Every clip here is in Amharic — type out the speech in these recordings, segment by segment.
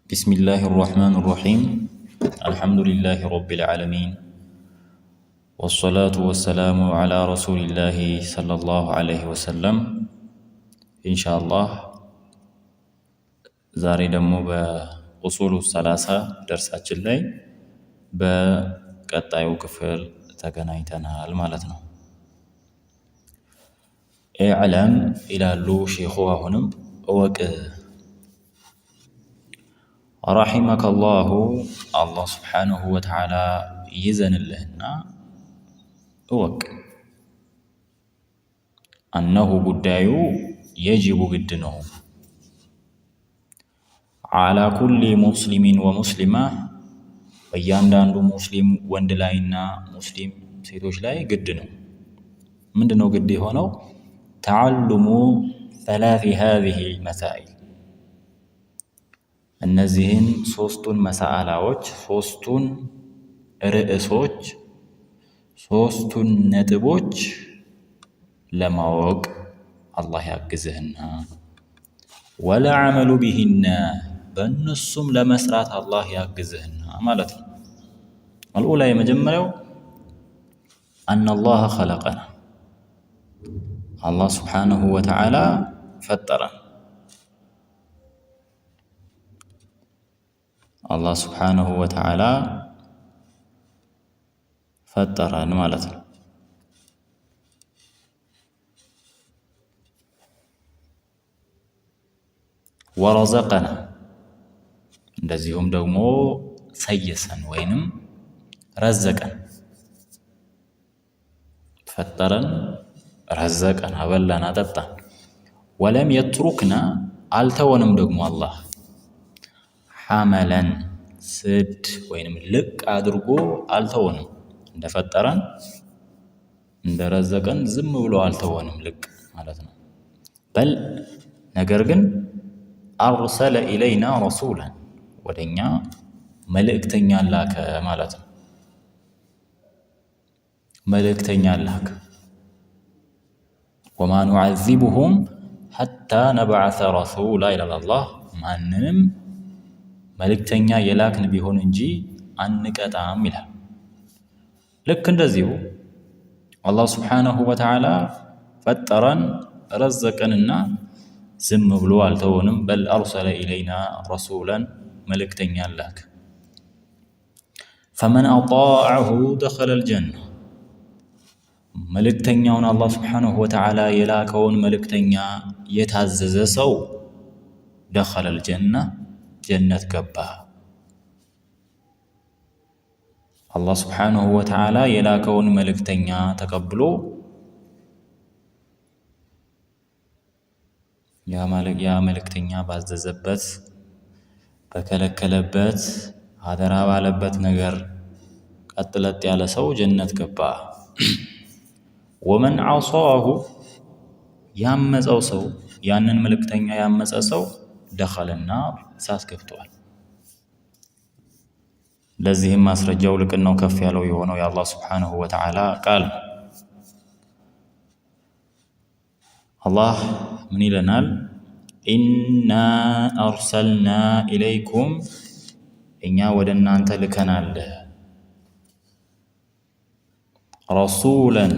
بسم الله الرحمن الرحيم الحمد لله رب العالمين والصلاة والسلام على رسول الله صلى الله عليه وسلم إن شاء الله زاري دمو بأصول الثلاثة درسات اللي بقطعيو كفل تقنايتنا المالتنا اعلم إلى اللو شيخوها هنم رحمك الله سبحانه وتعالى يزن لهنا اوك أنه قدايو يجب قدنه على كل مسلم ومسلمة ويانداندو مسلم وندلاينا مسلم سيتوش لاي قدنه من دنو قدي هونو تعلم ثلاث هذه المسائل እነዚህን ሶስቱን መሳአላዎች ሶስቱን ርዕሶች ሶስቱን ነጥቦች ለማወቅ አላህ ያግዝህና ወላ አመሉ ቢሂና በእነሱም ለመስራት አላህ ያግዝህና ማለት ነው። አልኡላ የመጀመሪያው أن الله خلقنا الله سبحانه وتعالى فطرنا الله سبحانه وتعالى فطرنا مالتنا ورزقنا እንደዚሁም ደግሞ ሰየሰን ወይንም ረዘቀን ፈጠረን ረዘቀን አበላን አጠጣን ወለም የትሩክና አልተወንም ደግሞ አላህ ሐመለን ስድ ወይንም ልቅ አድርጎ አልተወንም እንደፈጠረን እንደረዘቀን ዝም ብሎ አልተወንም ልቅ ማለት ነው። በል ነገር ግን አርሰለ ኢለይና ረሱላን ወደኛ መልእክተኛ ላከ ማለት ነው። መልእክተኛ ላከ ወማ ኑዐዚቡሁም ሐታ ነብዐሰ ረሱላ ኢለላህ አላህ ማንንም መልእክተኛ የላክን ቢሆን እንጂ አንቀጣም ይላል። ልክ እንደዚሁ አላህ ስብሓነሁ ወተዓላ ፈጠረን ረዘቀንና ዝም ብሎ አልተወንም። በል አርሰለ ኢለይና ረሱላን መልእክተኛ ላክ። ፈመን አጣዐሁ ደኸለል ጀና መልእክተኛውን አላህ ስብሓነሁ ወተዓላ የላከውን መልእክተኛ የታዘዘ ሰው ደኸለል ጀና ጀነት ገባ። አላህ ስብሓነሁ ወተዓላ የላከውን መልእክተኛ ተቀብሎ ያ መልእክተኛ ባዘዘበት በከለከለበት አደራ ባለበት ነገር ቀጥለጥ ያለ ሰው ጀነት ገባ። ወመን ዐሷሁ ያመፀው ሰው ያንን መልእክተኛ ያመፀ ሰው ደኸለና እሳት ገብቷል። ለዚህም ማስረጃው ልቅናው ከፍ ያለው የሆነው የአላህ ስብሓነሁ ወተዓላ ቃል አላህ ምን ይለናል? ኢና አርሰልና ኢለይኩም እኛ ወደ እናንተ ልከናል ረሱላን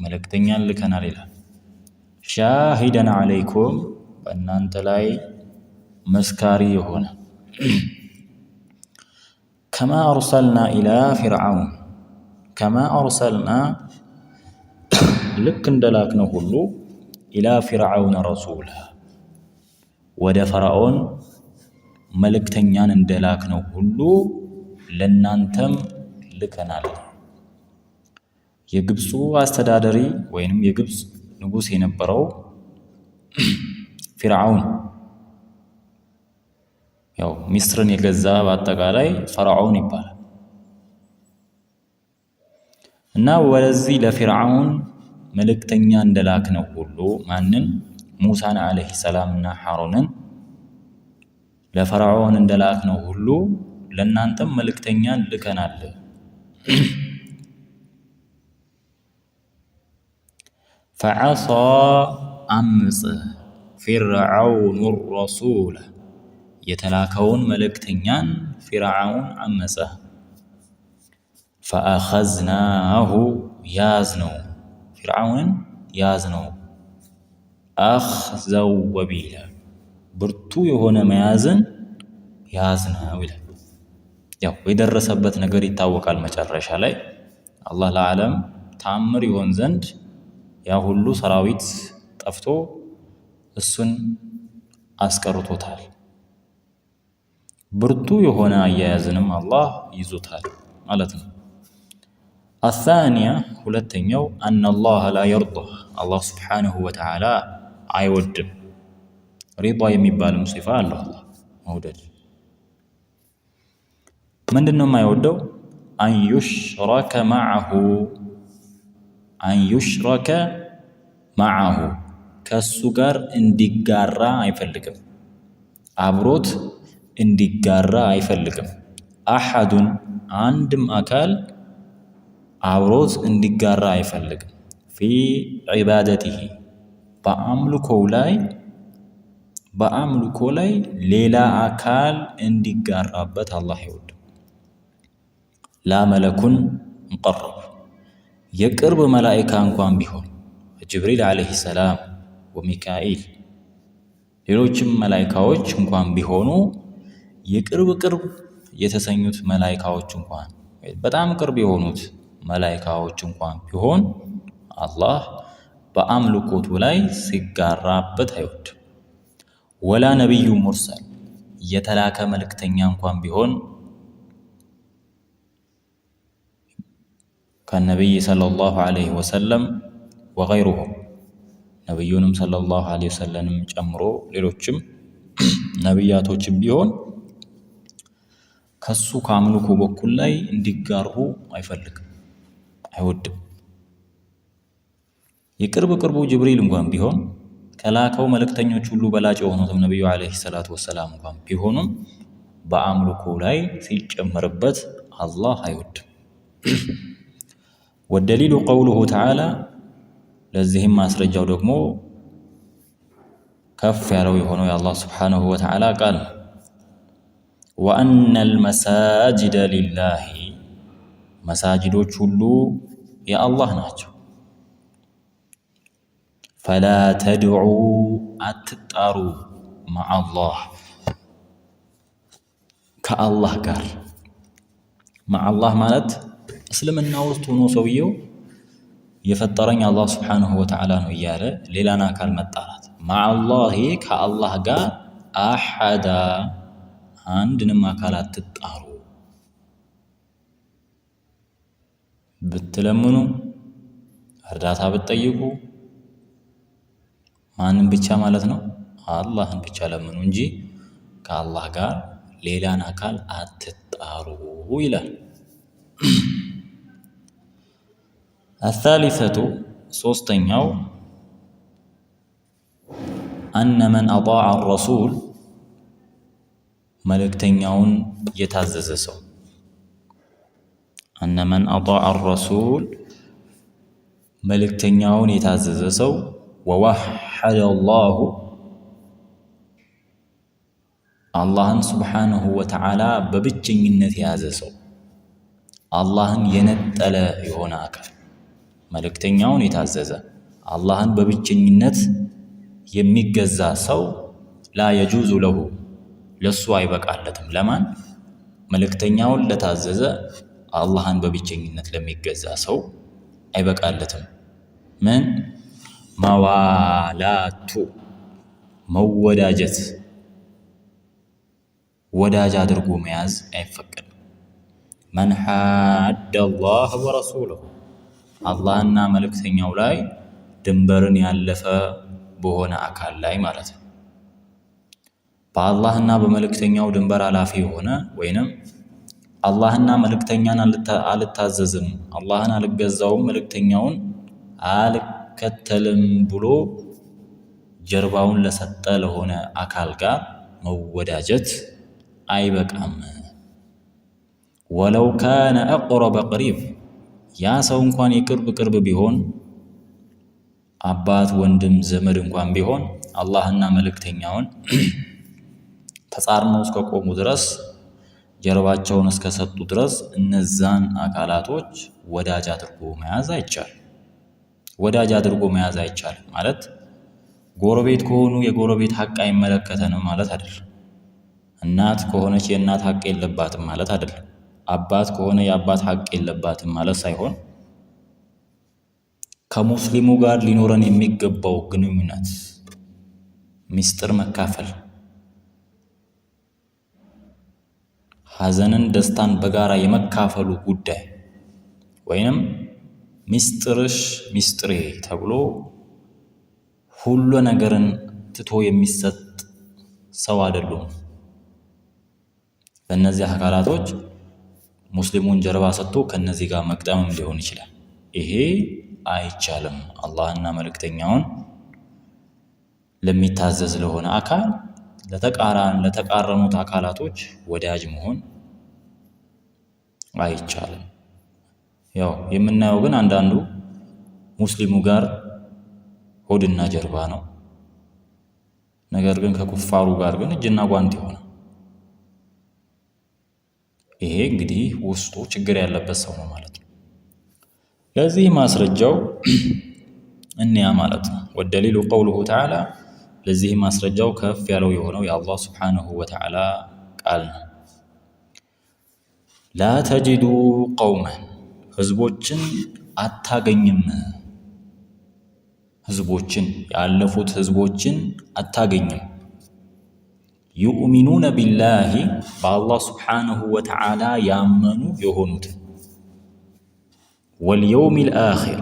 መልእክተኛን ልከናል ይላል። ሻሂደን ዐለይኩም በእናንተ ላይ መስካሪ የሆነ ከማ አርሰልና ኢላ ፊርዓውን ከማ አርሰልና ልክ እንደላክነው ሁሉ ኢላ ፊርዓውን ረሱላ ወደ ፈርዖን መልእክተኛን እንደላክነው ሁሉ ለናንተም ልከናል። የግብፁ አስተዳዳሪ ወይንም የግብፅ ንጉስ የነበረው ፊርዓውን ያው ሚስርን የገዛ በአጠቃላይ ፈርዖን ይባላል እና ወደዚህ ለፊርዓውን መልእክተኛ እንደላክነው ሁሉ ማንን ሙሳን አለይሂ ሰላምና ሐሩንን ለፈርዖን እንደላክነው ሁሉ ለናንተም መልእክተኛን ልከናል። ፈዐሳ አምፀ ፊርዓውን ረሱላ የተላከውን መልእክተኛን ፊርዓውን አመፀ። ፈአኸዝናሁ ያዝነው፣ ፊርዓውንን ያዝነው። አኽዘው ወቢላ ብርቱ የሆነ መያዝን ያዝነው ይላል። ያው የደረሰበት ነገር ይታወቃል። መጨረሻ ላይ አላህ ለዓለም ተአምር ይሆን ዘንድ ያ ሁሉ ሰራዊት ጠፍቶ እሱን አስቀርቶታል። ብርቱ የሆነ አያያዝንም አላህ ይዞታል ማለት ነው። አሳኒያ ሁለተኛው አነላህ ላ የርዳ አላህ ስብሓነሁ ወተዓላ አይወድም። ሪዳ የሚባልም ሲፋ አለው አላህ መውደድ። ምንድነው የማይወደው? አንዩሽረከ መዐሁ ከሱ ጋር እንዲጋራ አይፈልግም። አብሮት እንዲጋራ አይፈልግም። አሐዱን አንድም አካል አብሮት እንዲጋራ አይፈልግም። ፊ ዒባደቲሂ በአምልኮ ላይ ሌላ አካል እንዲጋራበት አላህ አይወድም። ላ መለኩን ሙቀረብ የቅርብ መላኢካ እንኳን ቢሆን ጅብሪል ዓለይሂ ሰላም ወሚካኤል ሌሎችም መላኢካዎች እንኳን ቢሆኑ የቅርብ የተሰኙት መላኢካዎች እንኳን በጣም ቅርብ የሆኑት መላኢካዎች እንኳን ቢሆን አላህ በአምልኮቱ ላይ ሲጋራበት አይወድም። ወላ ነቢዩ ሙርሰል የተላከ መልእክተኛ እንኳን ቢሆን ከነቢይ ሰለላሁ ዐለይሂ ወሰለም ወገይሩሁም ነቢዩንም ሰለላሁ ዐለይሂ ወሰለንም ጨምሮ ሌሎችም ነቢያቶችም ቢሆን ከሱ ከአምልኮ በኩል ላይ እንዲጋሩ አይፈልግም፣ አይወድም። የቅርቡ ጅብሪል እንኳን ቢሆን ከላከው መልእክተኞች ሁሉ በላጭ የሆኑትም ነቢዩ ዐለይሂ ሰላቱ ወሰላም እንኳን ቢሆኑም በአምልኮ ላይ ሲጨመርበት አላህ አይወድም። ወደሊሉ ቀውሉሁ ተዓላ ለዚህም ማስረጃው ደግሞ ከፍ ያለው የሆነው የአላህ ስብሓነሁ ወተዓላ ቃል ነው። ወአነል መሳጅደ ሊላሂ መሳጅዶች ሁሉ የአላህ ናቸው። ፈላ ተድዑ አትጣሩ መዐላህ ከአላህ ጋር። መዐላህ ማለት እስልምና ውስጥ ሆኖ ሰውየው የፈጠረኝ አላህ ስብሓነሁ ወተዓላ ነው እያለ ሌላን አካል መጣራት። መዐላህ ከአላህ ጋር አሐዳ አንድንም አካል አትጣሩ። ብትለምኑ እርዳታ ብትጠይቁ ማንም ብቻ ማለት ነው? አላህን ብቻ ለምኑ እንጂ ከአላህ ጋር ሌላን አካል አትጣሩ ይላል። አሳሊሰቱ ሶስተኛው አነ መን አጣዐ ረሱል መልእክተኛውን የታዘዘ ሰው አነ መን አጣዐ ረሱል መልእክተኛውን የታዘዘ ሰው ወወሐደ አላሁ አላህን ስብሓነሁ ወተዓላ በብቸኝነት የያዘ ሰው አላህን የነጠለ የሆነ አካል መልእክተኛውን የታዘዘ አላህን በብቸኝነት የሚገዛ ሰው ላ የጁዙ ለሁ ለሱ አይበቃለትም። ለማን? መልእክተኛውን ለታዘዘ አላህን በብቸኝነት ለሚገዛ ሰው አይበቃለትም። ምን? መዋላቱ መወዳጀት ወዳጅ አድርጎ መያዝ አይፈቀድም። መን ሓደ አላህ ወረሱለሁ አላህና መልእክተኛው ላይ ድንበርን ያለፈ በሆነ አካል ላይ ማለት ነው። በአላህና በመልእክተኛው ድንበር አላፊ የሆነ ወይንም አላህና መልእክተኛን አልታዘዝም፣ አላህን አልገዛውም፣ መልእክተኛውን አልከተልም ብሎ ጀርባውን ለሰጠ ለሆነ አካል ጋር መወዳጀት አይበቃም። ወለው ካነ አቅረበ ቀሪብ ያ ሰው እንኳን የቅርብ ቢሆን አባት፣ ወንድም፣ ዘመድ እንኳን ቢሆን አላህና መልእክተኛውን ተጻርነው እስከቆሙ ድረስ ጀርባቸውን እስከሰጡ ድረስ እነዛን አካላቶች ወዳጅ አድርጎ መያዝ አይቻልም። ወዳጅ አድርጎ መያዝ አይቻልም ማለት ጎረቤት ከሆኑ የጎረቤት ሐቅ አይመለከተንም ማለት አይደለም። እናት ከሆነች የእናት ሐቅ የለባትም ማለት አይደለም። አባት ከሆነ የአባት ሐቅ የለባትም ማለት ሳይሆን ከሙስሊሙ ጋር ሊኖረን የሚገባው ግንኙነት ሚስጥር መካፈል፣ ሐዘንን ደስታን በጋራ የመካፈሉ ጉዳይ ወይንም ሚስጥርሽ ሚስጥሬ ተብሎ ሁሉ ነገርን ትቶ የሚሰጥ ሰው አይደሉም። በእነዚህ አካላቶች ሙስሊሙን ጀርባ ሰጥቶ ከነዚህ ጋር መቅጠምም ሊሆን ይችላል። ይሄ አይቻልም። አላህና መልእክተኛውን ለሚታዘዝ ለሆነ አካል ለተቃረኑት አካላቶች ወዳጅ መሆን አይቻልም። ያው የምናየው ግን አንዳንዱ ሙስሊሙ ጋር ሆድና ጀርባ ነው። ነገር ግን ከኩፋሩ ጋር ግን እጅና ጓንት ይሆናል። ይሄ እንግዲህ ውስጡ ችግር ያለበት ሰው ነው ማለት ነው። ለዚህ ማስረጃው እንያ ማለት ነው። ወደሊሉ ቀውሉሁ ተዓላ፣ ለዚህ ማስረጃው ከፍ ያለው የሆነው የአላህ ሱብሓነሁ ወተዓላ ቃል ነው። ላ ተጅዱ ቀውመን ህዝቦችን አታገኝም፣ ህዝቦችን ያለፉት ህዝቦችን አታገኝም። ዩእሚኑነ ቢላሂ በአላህ ሱብሓነሁ ወተዓላ ያመኑ የሆኑትን ወልየውሚል አኺር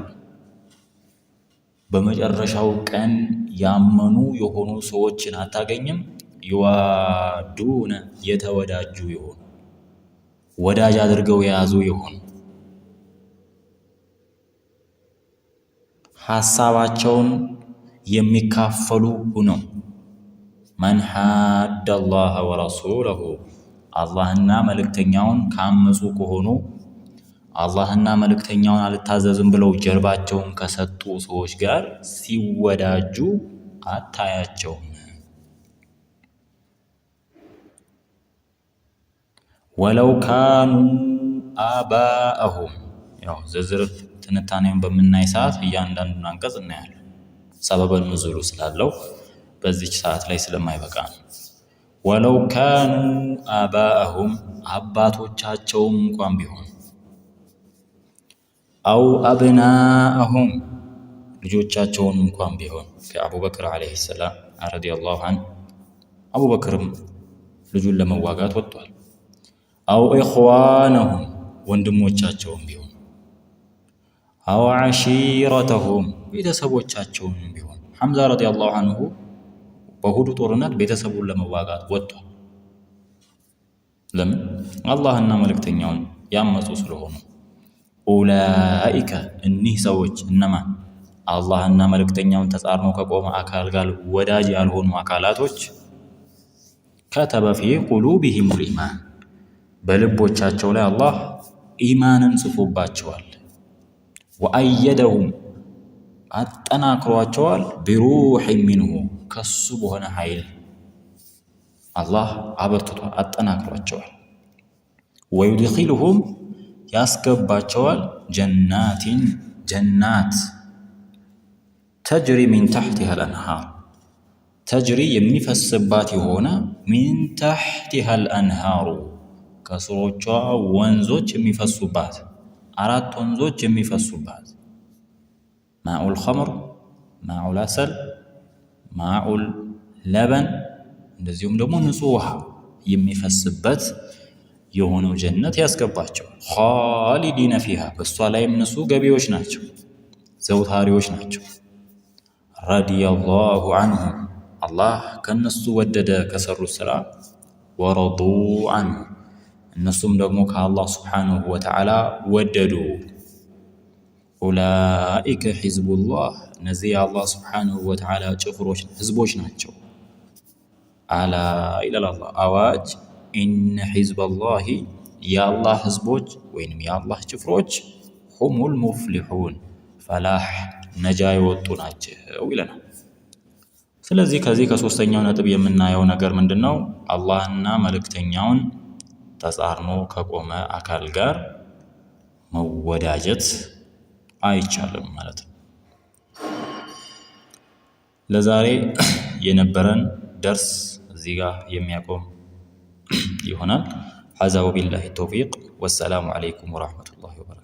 በመጨረሻው ቀን ያመኑ የሆኑ ሰዎችን አታገኝም። ይዋዱነ የተወዳጁ የሆኑ ወዳጅ አድርገው የያዙ የሆኑ ሐሳባቸውን የሚካፈሉ ሁነው መን ሓደ አላህ ወረሱለሁ አላህና መልእክተኛውን ካመፁ ከሆኑ አላህና መልእክተኛውን አልታዘዝም ብለው ጀርባቸውን ከሰጡ ሰዎች ጋር ሲወዳጁ አታያቸውም። ወለው ካኑ አባአሁም ያው ዝርዝር ትንታኔውን በምናይ ሰዓት እያንዳንዱን አንቀጽ እናያለን። ሰበበ ኑዙሉ ስላለው በዚች ሰዓት ላይ ስለማይበቃ ነው። ወለው ካኑ አባአሁም አባቶቻቸውም እንኳን ቢሆን አው አብናአሁም ልጆቻቸውን እንኳን ቢሆን ከአቡበክር ዓለይሂ ሰላም ረዲየላሁ ዐንሁ አቡበክርም ልጁን ለመዋጋት ወጥቷል። አው ኢኽዋነሁም ወንድሞቻቸውም ቢሆን አው ዓሺረተሁም ቤተሰቦቻቸውም ቢሆን ሐምዛ ረዲየላሁ ዐንሁ በሁዱ ጦርነት ቤተሰቡን ለመዋጋት ወጥቷል። ለምን? አላህና መልእክተኛውን ያመፁ ስለሆኑ። ኡላኢከ እኒህ ሰዎች እነማን? አላህና መልእክተኛውን ተጻርኖ ከቆመ አካል ጋር ወዳጅ ያልሆኑ አካላቶች ከተበ ፊ ቁሉቢሂሙል ኢማን በልቦቻቸው ላይ አላህ ኢማንን ጽፎባቸዋል። ወአየደሁም አጠናክሯቸዋል። ቢሩሒን ሚንሁ ከሱ በሆነ ኃይል አላህ አበርትቷል፣ አጠናክሯቸዋል። ወዩድኺሉሁም ያስገባቸዋል ጀናቲን ጀናት ተጅሪ ሚን ተሕቲሃ አንሃር ተጅሪ የሚፈስባት የሆነ ሚን ተሕቲሃ አንሃሩ ከስሮቿ ወንዞች የሚፈሱባት 4 ወንዞች የሚፈሱባት ማኡል ኸምር፣ ማኡል አሰል፣ ማኡል ለበን እንደዚሁም ደግሞ ንጹህ ውሃ የሚፈስበት የሆነው ጀነት ያስገባቸዋል። ኻሊዲነ ፊሃ በሷ ላይም እነሱ ገቢዎች ናቸው፣ ዘውታሪዎች ናቸው። ረዲየላሁ ዐንሁ አላህ ከነሱ ወደደ ከሰሩት ስራ። ወረዱ ዐንሁ እነሱም ደግሞ ከአላህ ሱብሓነሁ ወተዓላ ወደዱ። ኡላኢከ ሒዝቡላህ እነዚህ የአላህ ሱብሓነሁ ወተዓላ ጭፍሮች ህዝቦች ናቸው። አላ ኢለል አላህ አዋጅ ኢነ ሒዝበላሂ የአላህ ህዝቦች ወይንም የአላህ ጭፍሮች ሁሙል ሙፍሊሑን ፈላህ ነጃ የወጡ ናቸው ይለናል። ስለዚህ ከዚህ ከሶስተኛው ነጥብ የምናየው ነገር ምንድነው? አላህና መልእክተኛውን ተጻርኖ ከቆመ አካል ጋር መወዳጀት አይቻልም ማለት ነው። ለዛሬ የነበረን ደርስ እዚህ ጋር የሚያቆም ይሆናል። ሀዛ ወቢላሂ ተውፊቅ ወሰላሙ አለይኩም ወራህመቱላሂ ወበረካቱሁ።